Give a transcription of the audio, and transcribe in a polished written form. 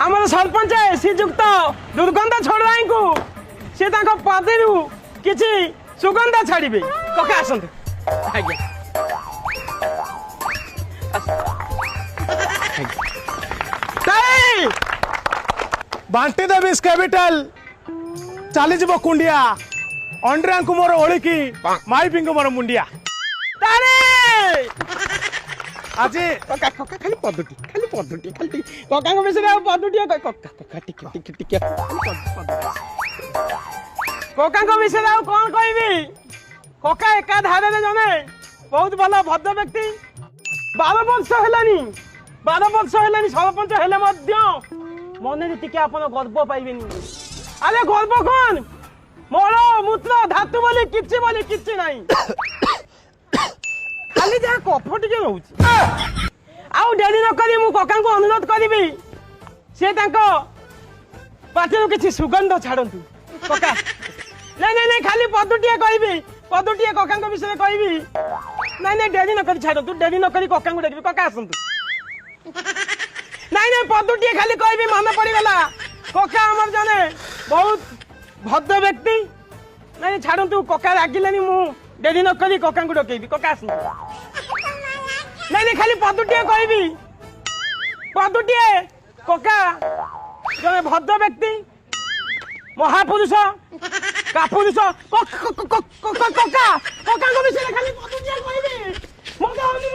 ଆମର ସରପଞ୍ଚ ଶ୍ରୀଯୁକ୍ତ ଦୁର୍ଗନ୍ଧ ଛଡ଼ାଇଙ୍କୁ ସେ ତାଙ୍କ ପାଦରୁ କିଛି ସୁଗନ୍ଧ ଛାଡ଼ିବେ। କକା ଆସନ୍ତୁ। ଆଜ୍ଞା बांटी देवी कैपिटल चली जीव कुंडिया अंड्रिया को मोर ओलिकी माइपी को मोर मुंडिया आज कका कका खाली पदुटी खाली कका को बेसी पदुटी कका कका टिके कका को विषय आ कौन कहबी कका एका धारे जने बहुत भल भद्र व्यक्ति 12 वर्ष हेलानी 12 वर्ष हेलानी सरपंच हेले मध्य मन टिके आपण गर्व पाइबेनी। अरे गर्व कौन मोर मूत्र धातु बोली किछि नहीं खाली जहाँ कफ टिके रोच आउ डेरी न करी मु कका को अनुरोध करी से पार्टी किसी सुगंध छाड़ू कका नहीं खाली पदुटिए कहबी पदुटिए कका विषय कहबी नहीं डेरी न करी छाड़ू डेरी न करी कका को देखबी कका आसतु नहीं पदुटिए खाली कहबी मन पड़गला कका आमर जने बहुत भद्र व्यक्ति नहीं छाड़ू कका रागिले मु डेरी न करी कका को डकेबी कका आसतु नहीं खाली पदुटिए कहबी पदुटिए कका जने भद्र व्यक्ति महापुरुष कापुरुष कका विषय खाली पदुटिए कहबी मो अनुमति